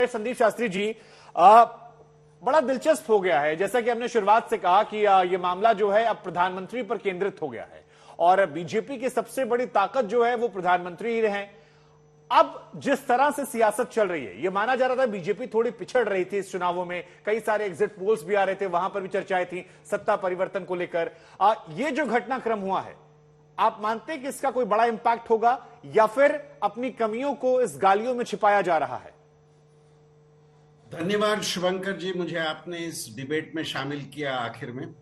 संदीप शास्त्री जी, बड़ा दिलचस्प हो गया है। जैसा कि हमने शुरुआत से कहा कि ये मामला जो है अब प्रधानमंत्री पर केंद्रित हो गया है और बीजेपी की सबसे बड़ी ताकत जो है वो प्रधानमंत्री ही रहे। अब जिस तरह से सियासत चल रही है, यह माना जा रहा था बीजेपी थोड़ी पिछड़ रही थी इस चुनावों में, कई सारे एग्जिट पोल्स भी आ रहे थे, वहां पर भी चर्चाएं थी सत्ता परिवर्तन को लेकर। ये जो घटनाक्रम हुआ है, आप मानते हैं कि इसका कोई बड़ा इंपैक्ट होगा या फिर अपनी कमियों को इस गालियों में छिपाया जा रहा है? धन्यवाद शुभंकर जी, मुझे आपने इस डिबेट में शामिल किया। आखिर में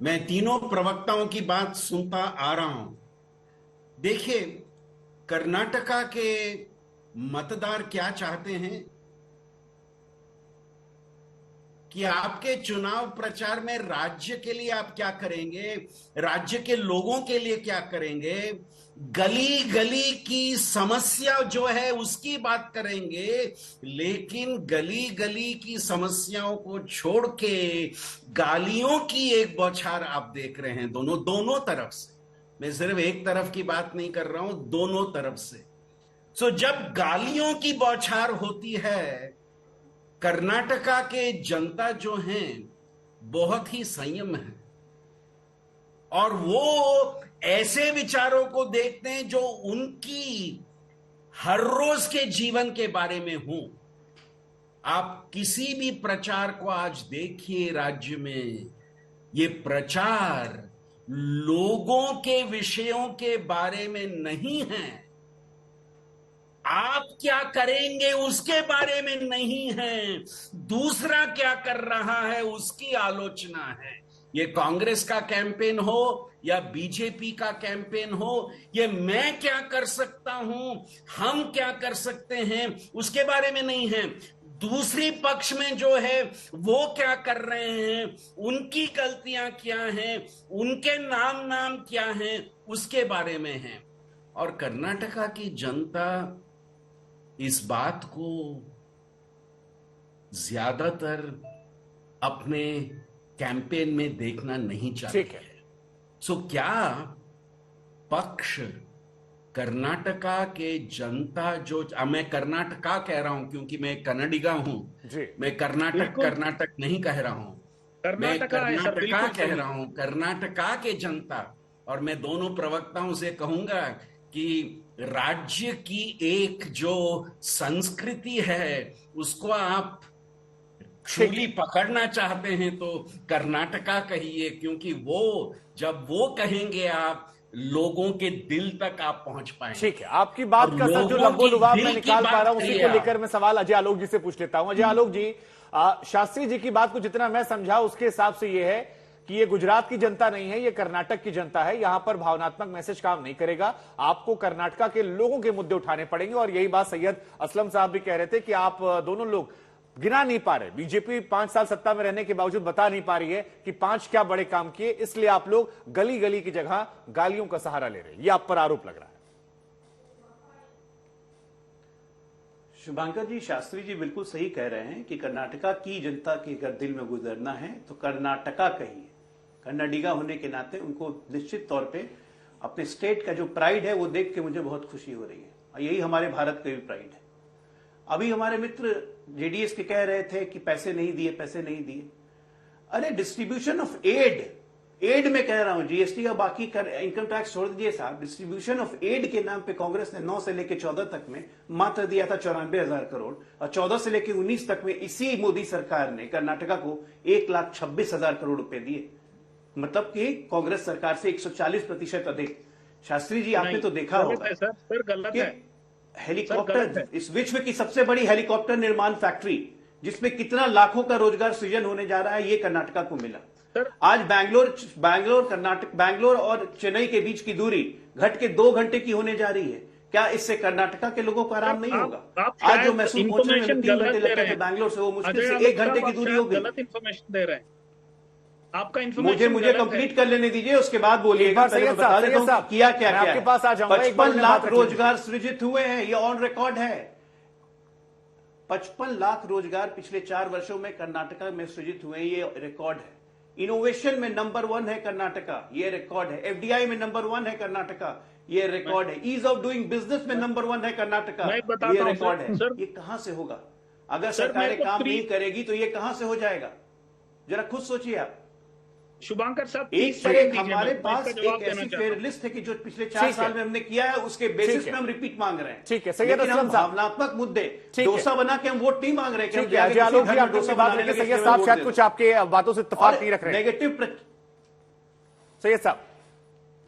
मैं तीनों प्रवक्ताओं की बात सुनता आ रहा हूं। देखिए, कर्नाटका के मतदार क्या चाहते हैं कि आपके चुनाव प्रचार में राज्य के लिए आप क्या करेंगे, राज्य के लोगों के लिए क्या करेंगे, गली गली की समस्या जो है उसकी बात करेंगे। लेकिन गली गली की समस्याओं को छोड़ के गालियों की एक बौछार आप देख रहे हैं दोनों तरफ से। मैं सिर्फ एक तरफ की बात नहीं कर रहा हूं, दोनों तरफ से। जब गालियों की बौछार होती है, कर्नाटका के जनता जो हैं बहुत ही संयम है और वो ऐसे विचारों को देखते हैं जो उनकी हर रोज के जीवन के बारे में हो। आप किसी भी प्रचार को आज देखिए राज्य में, ये प्रचार लोगों के विषयों के बारे में नहीं है, आप क्या करेंगे उसके बारे में नहीं है, दूसरा क्या कर रहा है उसकी आलोचना है। ये कांग्रेस का कैंपेन हो या बीजेपी का कैंपेन हो, ये मैं क्या कर सकता हूं, हम क्या कर सकते हैं, उसके बारे में नहीं है। दूसरी पक्ष में जो है वो क्या कर रहे हैं, उनकी गलतियां क्या हैं, उनके नाम क्या हैं, उसके बारे में है। और कर्नाटका की जनता इस बात को ज्यादातर अपने कैंपेन में देखना नहीं चाहते हैं। क्या पक्ष कर्नाटका के जनता जो, मैं कर्नाटका कह रहा हूं क्योंकि मैं कन्नडिगा हूं, मैं कर्नाटक नहीं कह रहा हूं, मैं कर्नाटका कह रहा हूं, कर्नाटका के जनता। और मैं दोनों प्रवक्ताओं से कहूंगा कि राज्य की एक जो संस्कृति है उसको आप छूली पकड़ना चाहते हैं तो कर्नाटका कहिए, क्योंकि वो जब वो कहेंगे आप लोगों के दिल तक आप पहुंच पाएंगे। ठीक है, आपकी बात का सर जो लबो-लुबाब मैं निकाल पा रहा हूं, उसी को लेकर मैं सवाल अजय आलोक जी से पूछ लेता हूं। अजय आलोक जी, शास्त्री जी की बात को जितना मैं समझा उसके हिसाब से यह है कि ये गुजरात की जनता नहीं है, ये कर्नाटक की जनता है। यहां पर भावनात्मक मैसेज काम नहीं करेगा, आपको कर्नाटका के लोगों के मुद्दे उठाने पड़ेंगे। और यही बात सैयद असलम साहब भी कह रहे थे कि आप दोनों लोग गिना नहीं पा रहे, बीजेपी 5 साल सत्ता में रहने के बावजूद बता नहीं पा रही है कि 5 क्या बड़े काम किए, इसलिए आप लोग गली गली की जगह गालियों का सहारा ले रहे हैं। यह आप पर आरोप लग रहा है। शुभंकर जी, शास्त्री जी बिल्कुल सही कह रहे हैं कि कर्नाटका की जनता के अगर दिल में गुजरना है तो कर्नाटका कहिए। कन्नडिगा होने के नाते उनको निश्चित तौर पे अपने स्टेट का जो प्राइड है वो देख के मुझे बहुत खुशी हो रही है, और यही हमारे भारत का भी प्राइड है। अभी हमारे मित्र जेडीएस के कह रहे थे कि पैसे नहीं दिए। अरे डिस्ट्रीब्यूशन ऑफ एड में कह रहा हूं, जीएसटी या बाकी इनकम टैक्स छोड़ दीजिए साहब, डिस्ट्रीब्यूशन ऑफ एड के नाम पे कांग्रेस ने 9 से लेकर 14 तक में मात्र दिया था 94,000 करोड़, और 14 से लेकर 19 तक में इसी मोदी सरकार ने कर्नाटका को 1,26,000 करोड़ रुपए दिए। मतलब कि कांग्रेस सरकार से 140% अधिक। शास्त्री जी, आपने तो देखा होगा सर, गलत है। हेलीकॉप्टर, इस विश्व की सबसे बड़ी हेलीकॉप्टर निर्माण फैक्ट्री जिसमें कितना लाखों का रोजगार सृजन होने जा रहा है, ये कर्नाटका को मिला। आज बैंगलोर और चेन्नई के बीच की दूरी घट के 2 घंटे की होने जा रही है। क्या इससे कर्नाटका के लोगों को आराम नहीं होगा? आज जो मैसूर पहुंचने में 3 घंटे लगते थे बैंगलोर से, वो मुश्किल से 1 घंटे की दूरी हो गई। गलत इन्फॉर्मेशन दे रहे हैं आपका। मुझे कंप्लीट कर लेने दीजिए, उसके बाद बोलिएगा। बता देता हूं किया क्या आपके पास आ जाऊंगा। 55 लाख रोजगार सृजित हुए हैं, ये ऑन रिकॉर्ड है। 55 लाख रोजगार पिछले 4 वर्षों में कर्नाटका में सृजित हुए, ये रिकॉर्ड है। इनोवेशन में नंबर 1 है कर्नाटका, ये रिकॉर्ड है। एफडीआई में नंबर 1 है कर्नाटका, ये रिकॉर्ड है। ईज ऑफ डूइंग बिजनेस में नंबर 1 है कर्नाटका, ये रिकॉर्ड है। ये कहां से होगा? अगर सर, सरकारें मेरे को काम प्री- नहीं करेगी तो ये कहां से हो जाएगा? जरा खुद सोचिए आप। शुभंकर साहब एक 30 पर सेकंड एक दीजिए, हमारे मैं पास इसका जवाब एक देना ऐसी चाहता फेयर हूं। लिस्ट है कि जो पिछले ठीक 4 है। साल में हमने किया है, उसके बेसिस ठीक पे है। हम रिपीट मांग रहे हैं। ठीक है, सैयद लेकिन हम असलम साहब। भावनात्मक मुद्दे ठीक है। डोसा बना के हम वोट नहीं मांग रहे कि हम ठीक है, जाके अजय किसी आलोक घर जी, में आप लोग डोसा की बात बनाने रखिए। लगे, सैयद इसके साहब वोट शायद दे कुछ दो। आपके बातों से इत्तेफाक नहीं रख रहे हैं। नेगेटिव सैयद साहब,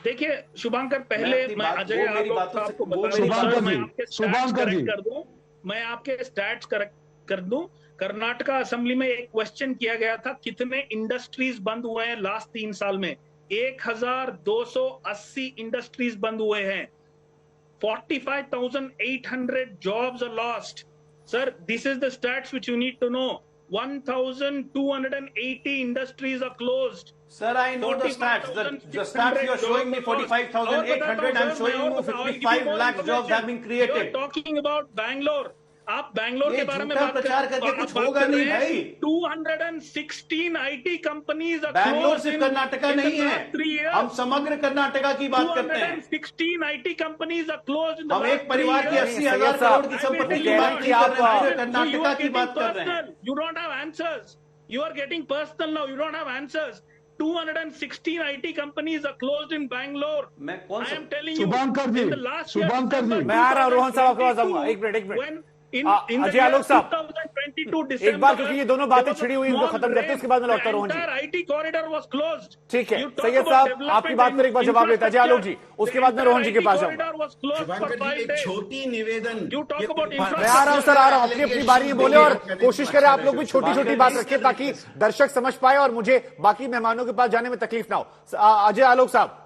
देखिए शुभंकर, पहले अपनी मैं बात- अजय वो मेरी आलोक बातों साहब से- को वो बता मेरी दूं, बातों सर से- मैं आपके स्टैट्स शुभंकर जी। करेक्ट कर दूं, मैं आपके स्टैट्स करेक्ट कर दूं। कर्नाटका असेंबली में एक क्वेश्चन किया गया था, कितने इंडस्ट्रीज बंद हुए हैं लास्ट 3 साल में? 1280 इंडस्ट्रीज बंद हुए हैं। 45,800 jobs are lost. Sir, this is the stats which you need to know. 1,280 industries are closed. Sir, I know the stats. The stats you are showing me 45,800. I'm showing you 55 lakh jobs have been You are created. talking about Bangalore. आप बैंगलोर ये के बारे में झूठा बात प्रचार करके आप कुछ बात होगा कर नहीं रहे हैं। भाई। 216 IT कंपनीज बैंगलोर सिर्फ कर्नाटका नहीं है, हम समग्र कर्नाटका की बात करते हैं। 216 IT companies are closed in the हम एक परिवार की 80,000 सैयद साहब, करोड़ की संपत्ति की कह रहे बात हैं नहीं कि कर आप- रहे हैं, पूरे कर्नाटका की बात कर रहे हैं। You don't have answers. You are getting personal now. You don't have answers. 216 IT companies are closed in Bangalore. मैं कौन I सा- am telling you. Shubhankar ji, in the last year, Shubhankar ji. December मैं आ रहा हूं, रोहन साहब, आपके पास 2022, आऊंगा। एक मिनट, एक minute. when in the Ajay Alok year साहब, 2022 एक December, बार क्योंकि ये दोनों बातें there was a छिड़ी हुई, इनको small खत्म करते हैं, rain. उसके बाद मैं लौटता The हूं, रोहन जी। entire IT corridor was closed. ठीक है, You talk सैयद about साहब, development आपकी बात पर एक बार जवाब लेता है। अजय आलोक जी, उसके बाद मैं रोहन जी के पास The आऊंगा। entire IT corridor was closed for शुभंकर 5 जी, एक days. छोटी निवेदन। You talk ये- about मैं आ रहा हूं सर, आ रहा हूं। अपनी अपनी बारी में बोले और कोशिश करें आप लोग भी छोटी छोटी बात रखें ताकि दर्शक समझ पाए और मुझे बाकी मेहमानों के पास जाने में तकलीफ ना हो। अजय आलोक साहब,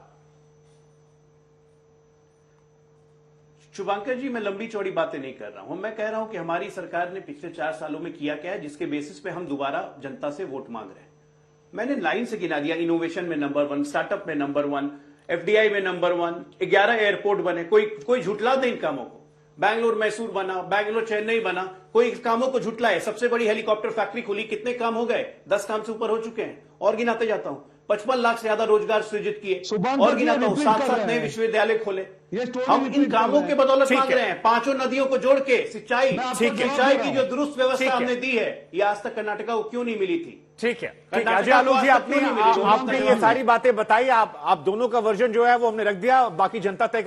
शुभंकर जी, मैं लंबी चौड़ी बातें नहीं कर रहा हूं। मैं कह रहा हूं कि हमारी सरकार ने पिछले 4 सालों में किया क्या है, जिसके बेसिस पे हम दोबारा जनता से वोट मांग रहे हैं। मैंने लाइन से गिना दिया। इनोवेशन में नंबर 1, स्टार्टअप में नंबर 1, एफडीआई में नंबर 1, 11 एयरपोर्ट बने। कोई झुटला दे इन कामों को। बैंगलोर मैसूर बना, बैंगलोर चेन्नई बना, कोई कामों को झुटलाए। सबसे बड़ी हेलीकॉप्टर फैक्ट्री खुली, कितने काम हो गए? 10 काम से ऊपर हो चुके हैं। और गिनाते जाता हूं, 55 लाख से ज्यादा रोजगार सृजित किए। शुभंकर और जी, गिनाता हूं, रिपीट 7 कर रहे नए हैं। विश्वविद्यालय खोले। ये स्टोरी हम रिपीट इन कर कामों रहे के हैं। बदौलत ठीक मांग है। रहे हैं। 5 नदियों को जोड़ के सिंचाई मैं आपको ठीक है। जवाब सिंचाई दे रहा की हूं। जो दुरुस्त ठीक व्यवस्था है। हमने दी है, ये आज तक कर्नाटका को क्यों नहीं मिली थी? ठीक है, ठीक है। कर्नाटका अजय आलोक को जी, आज तक आपने क्यों नहीं मिली? आपने ये सारी बातें बताई। आप दोनों का वर्जन जो है वो हमने रख दिया, बाकी जनता तय करे।